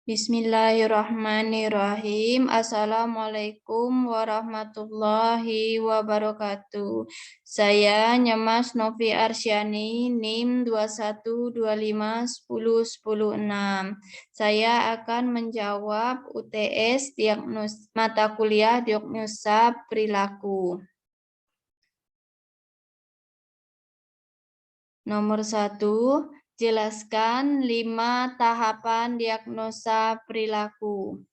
Bismillahirrahmanirrahim. Assalamualaikum warahmatullahi wabarakatuh. Saya Nyemas Novi Arsyani, NIM 2125101006. Saya akan menjawab UTS mata kuliah diagnosa perilaku. Nomor 1. Jelaskan 5 tahapan diagnosa perilaku.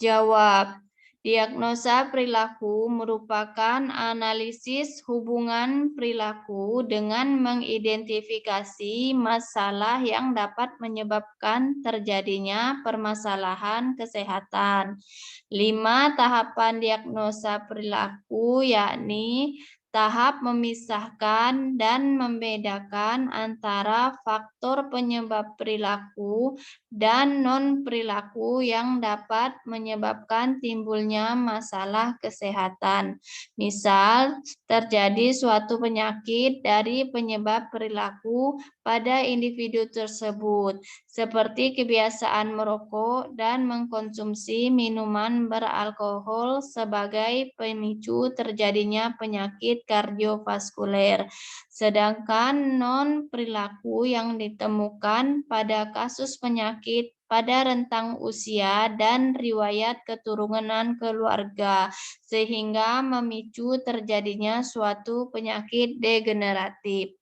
Jawab. Diagnosa perilaku merupakan analisis hubungan perilaku dengan mengidentifikasi masalah yang dapat menyebabkan terjadinya permasalahan kesehatan. 5 tahapan diagnosa perilaku yakni tahap memisahkan dan membedakan antara faktor penyebab perilaku dan non-perilaku yang dapat menyebabkan timbulnya masalah kesehatan. Misal, terjadi suatu penyakit dari penyebab perilaku pada individu tersebut, seperti kebiasaan merokok dan mengkonsumsi minuman beralkohol sebagai pemicu terjadinya penyakit kardiovaskuler. Sedangkan non-perilaku yang ditemukan pada kasus penyakit pada rentang usia dan riwayat keturunan keluarga, sehingga memicu terjadinya suatu penyakit degeneratif.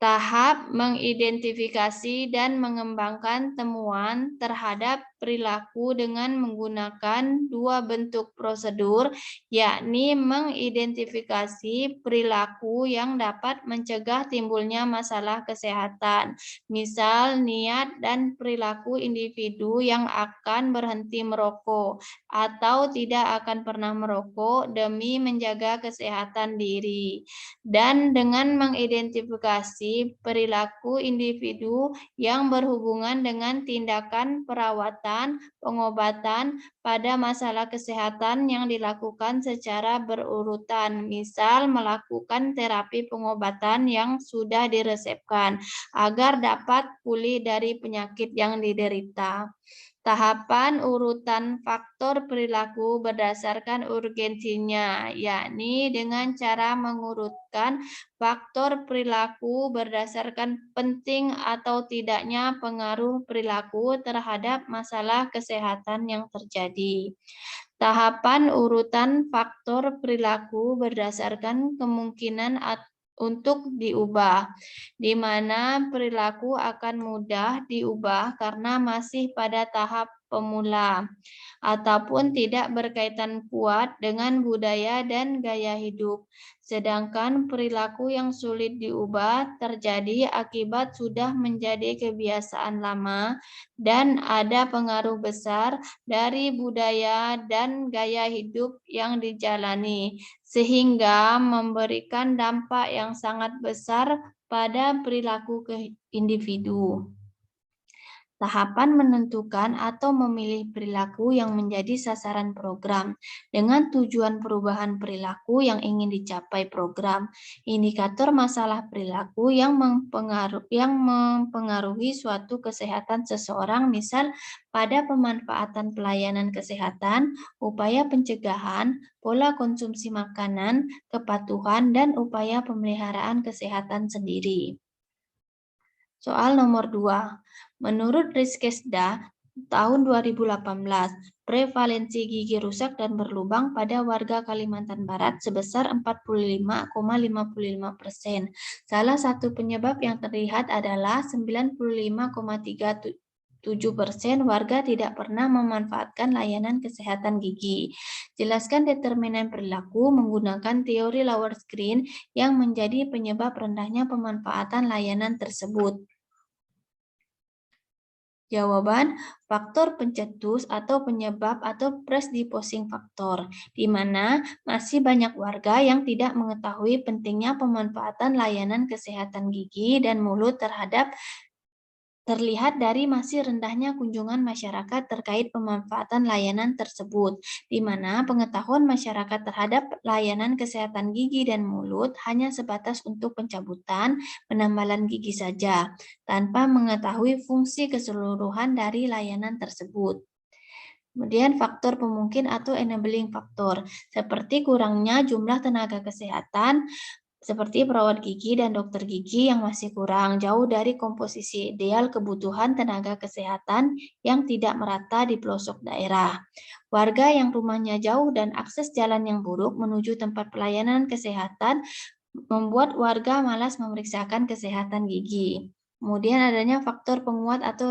Tahap mengidentifikasi dan mengembangkan temuan terhadap perilaku dengan menggunakan 2 bentuk prosedur, yakni mengidentifikasi perilaku yang dapat mencegah timbulnya masalah kesehatan, misal niat dan perilaku individu yang akan berhenti merokok atau tidak akan pernah merokok demi menjaga kesehatan diri, dan dengan mengidentifikasi perilaku individu yang berhubungan dengan tindakan perawatan, pengobatan pada masalah kesehatan yang dilakukan secara berurutan, misal melakukan terapi pengobatan yang sudah diresepkan agar dapat pulih dari penyakit yang diderita. Tahapan urutan faktor perilaku berdasarkan urgensinya, yakni dengan cara mengurutkan faktor perilaku berdasarkan penting atau tidaknya pengaruh perilaku terhadap masalah kesehatan yang terjadi. Tahapan urutan faktor perilaku berdasarkan kemungkinan untuk diubah, di mana perilaku akan mudah diubah karena masih pada tahap pemula, ataupun tidak berkaitan kuat dengan budaya dan gaya hidup. Sedangkan perilaku yang sulit diubah terjadi akibat sudah menjadi kebiasaan lama dan ada pengaruh besar dari budaya dan gaya hidup yang dijalani, sehingga memberikan dampak yang sangat besar pada perilaku individu. Tahapan menentukan atau memilih perilaku yang menjadi sasaran program dengan tujuan perubahan perilaku yang ingin dicapai program. Indikator masalah perilaku yang mempengaruhi suatu kesehatan seseorang, misal pada pemanfaatan pelayanan kesehatan, upaya pencegahan, pola konsumsi makanan, kepatuhan, dan upaya pemeliharaan kesehatan sendiri. Soal nomor 2. Menurut Riskesda tahun 2018, prevalensi gigi rusak dan berlubang pada warga Kalimantan Barat sebesar 45,55%. Salah satu penyebab yang terlihat adalah 95,37% warga tidak pernah memanfaatkan layanan kesehatan gigi. Jelaskan determinan perilaku menggunakan teori Lower-Green yang menjadi penyebab rendahnya pemanfaatan layanan tersebut. Jawaban, faktor pencetus atau penyebab atau predisposing faktor, di mana masih banyak warga yang tidak mengetahui pentingnya pemanfaatan layanan kesehatan gigi dan mulut terhadap terlihat dari masih rendahnya kunjungan masyarakat terkait pemanfaatan layanan tersebut, di mana pengetahuan masyarakat terhadap layanan kesehatan gigi dan mulut hanya sebatas untuk pencabutan, penambalan gigi saja, tanpa mengetahui fungsi keseluruhan dari layanan tersebut. Kemudian faktor pemungkin atau enabling faktor, seperti kurangnya jumlah tenaga kesehatan, seperti perawat gigi dan dokter gigi yang masih kurang jauh dari komposisi ideal kebutuhan tenaga kesehatan yang tidak merata di pelosok daerah. Warga yang rumahnya jauh dan akses jalan yang buruk menuju tempat pelayanan kesehatan membuat warga malas memeriksakan kesehatan gigi. Kemudian adanya faktor penguat atau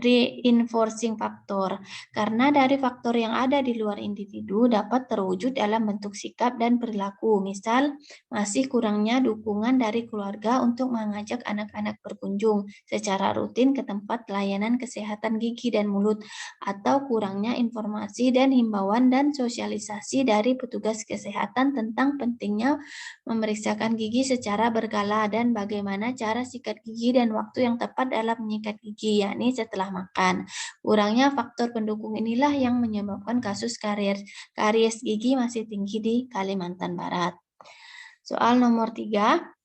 reinforcing faktor, karena dari faktor yang ada di luar individu dapat terwujud dalam bentuk sikap dan perilaku. Misal, masih kurangnya dukungan dari keluarga untuk mengajak anak-anak berkunjung secara rutin ke tempat layanan kesehatan gigi dan mulut, atau kurangnya informasi dan himbauan dan sosialisasi dari petugas kesehatan tentang pentingnya memeriksakan gigi secara berkala dan bagaimana cara sikat gigi dan waktu yang tepat dalam menyikat gigi, yakni setelah makan. Kurangnya faktor pendukung inilah yang menyebabkan kasus karies gigi masih tinggi di Kalimantan Barat. Soal nomor 3.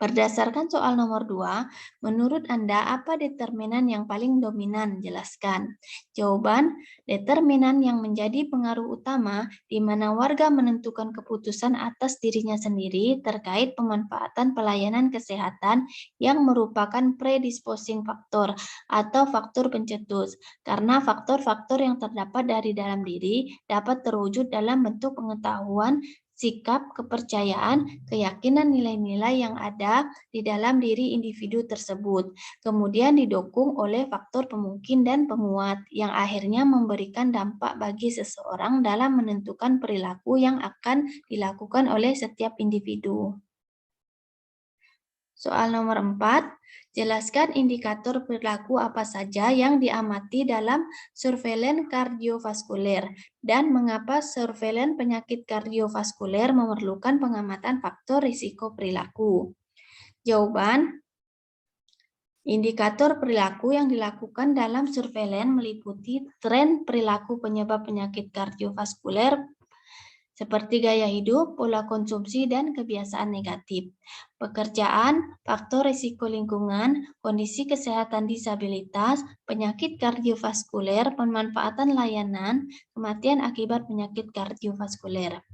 Berdasarkan soal nomor 2, menurut Anda apa determinan yang paling dominan? Jelaskan. Jawaban, determinan yang menjadi pengaruh utama di mana warga menentukan keputusan atas dirinya sendiri terkait pemanfaatan pelayanan kesehatan yang merupakan predisposing faktor atau faktor pencetus, karena faktor-faktor yang terdapat dari dalam diri dapat terwujud dalam bentuk pengetahuan, sikap, kepercayaan, keyakinan nilai-nilai yang ada di dalam diri individu tersebut, kemudian didukung oleh faktor pemungkin dan penguat, yang akhirnya memberikan dampak bagi seseorang dalam menentukan perilaku yang akan dilakukan oleh setiap individu. Soal nomor 4, jelaskan indikator perilaku apa saja yang diamati dalam surveilan kardiovaskuler dan mengapa surveilan penyakit kardiovaskuler memerlukan pengamatan faktor risiko perilaku. Jawaban, indikator perilaku yang dilakukan dalam surveilan meliputi tren perilaku penyebab penyakit kardiovaskuler seperti gaya hidup, pola konsumsi, dan kebiasaan negatif. Pekerjaan, faktor risiko lingkungan, kondisi kesehatan disabilitas, penyakit kardiovaskuler, pemanfaatan layanan, kematian akibat penyakit kardiovaskuler.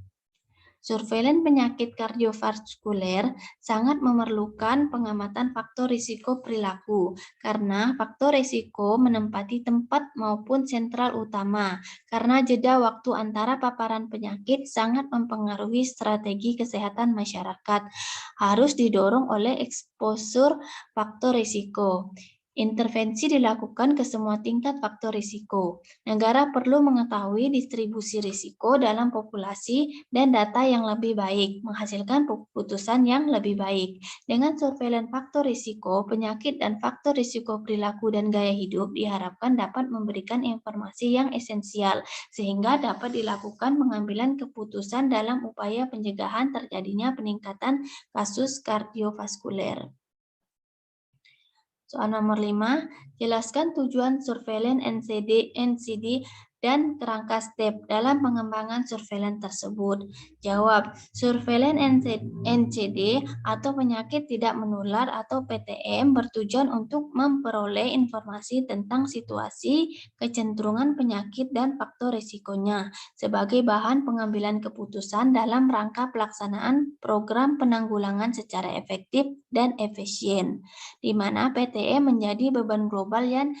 Surveilan penyakit kardiovaskuler sangat memerlukan pengamatan faktor risiko perilaku, karena faktor risiko menempati tempat maupun sentral utama, karena jeda waktu antara paparan penyakit sangat mempengaruhi strategi kesehatan masyarakat, harus didorong oleh eksposur faktor risiko. Intervensi dilakukan ke semua tingkat faktor risiko. Negara perlu mengetahui distribusi risiko dalam populasi dan data yang lebih baik, menghasilkan keputusan yang lebih baik. Dengan surveilan faktor risiko, penyakit dan faktor risiko perilaku dan gaya hidup diharapkan dapat memberikan informasi yang esensial, sehingga dapat dilakukan pengambilan keputusan dalam upaya pencegahan terjadinya peningkatan kasus kardiovaskuler. Soal nomor 5, jelaskan tujuan surveilan NCD dan kerangka STEP dalam pengembangan surveilan tersebut. Jawab, surveilan NCD atau penyakit tidak menular atau PTM bertujuan untuk memperoleh informasi tentang situasi, kecenderungan penyakit, dan faktor risikonya sebagai bahan pengambilan keputusan dalam rangka pelaksanaan program penanggulangan secara efektif dan efisien, di mana PTM menjadi beban global yang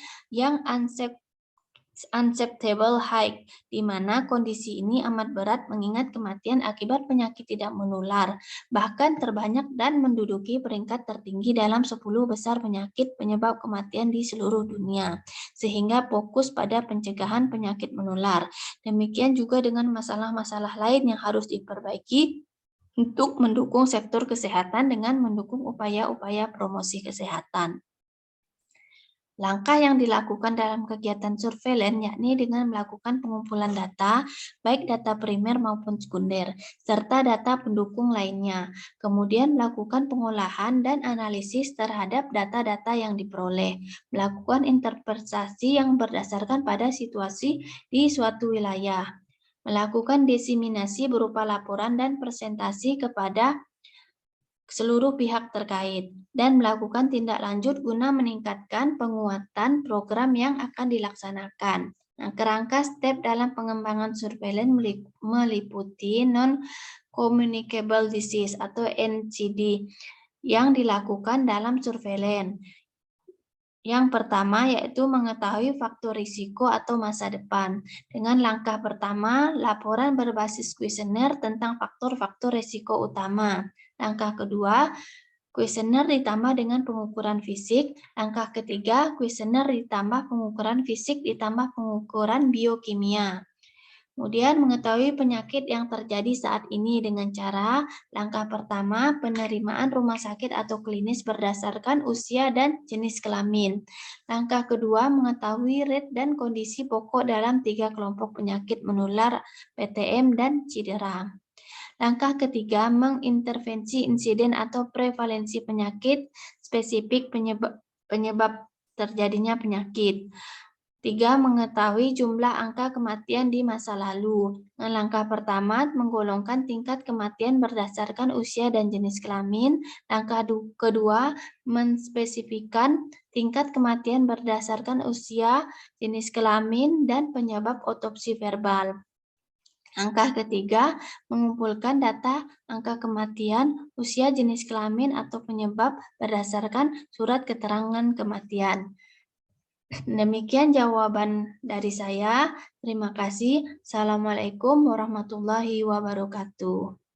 unacceptable high, di mana kondisi ini amat berat mengingat kematian akibat penyakit tidak menular, bahkan terbanyak dan menduduki peringkat tertinggi dalam 10 besar penyakit penyebab kematian di seluruh dunia, sehingga fokus pada pencegahan penyakit menular. Demikian juga dengan masalah-masalah lain yang harus diperbaiki untuk mendukung sektor kesehatan dengan mendukung upaya-upaya promosi kesehatan. Langkah yang dilakukan dalam kegiatan surveilen yakni dengan melakukan pengumpulan data, baik data primer maupun sekunder, serta data pendukung lainnya. Kemudian melakukan pengolahan dan analisis terhadap data-data yang diperoleh, melakukan interpretasi yang berdasarkan pada situasi di suatu wilayah, melakukan diseminasi berupa laporan dan presentasi kepada seluruh pihak terkait, dan melakukan tindak lanjut guna meningkatkan penguatan program yang akan dilaksanakan. Nah, kerangka step dalam pengembangan surveillance meliputi non-communicable disease atau NCD yang dilakukan dalam surveillance. Yang pertama yaitu mengetahui faktor risiko atau masa depan. Dengan langkah pertama, laporan berbasis kuesioner tentang faktor-faktor risiko utama. Langkah kedua, kuesioner ditambah dengan pengukuran fisik. Langkah ketiga, kuesioner ditambah pengukuran fisik ditambah pengukuran biokimia. Kemudian mengetahui penyakit yang terjadi saat ini dengan cara langkah pertama penerimaan rumah sakit atau klinis berdasarkan usia dan jenis kelamin. Langkah kedua mengetahui rate dan kondisi pokok dalam 3 kelompok penyakit menular PTM dan cedera. Langkah ketiga mengintervensi insiden atau prevalensi penyakit spesifik penyebab terjadinya penyakit. 3. Mengetahui jumlah angka kematian di masa lalu. Langkah pertama, menggolongkan tingkat kematian berdasarkan usia dan jenis kelamin. Langkah kedua, menspesifikan tingkat kematian berdasarkan usia, jenis kelamin, dan penyebab otopsi verbal. Langkah ketiga, mengumpulkan data angka kematian, usia, jenis kelamin, atau penyebab berdasarkan surat keterangan kematian. Demikian jawaban dari saya. Terima kasih. Assalamualaikum warahmatullahi wabarakatuh.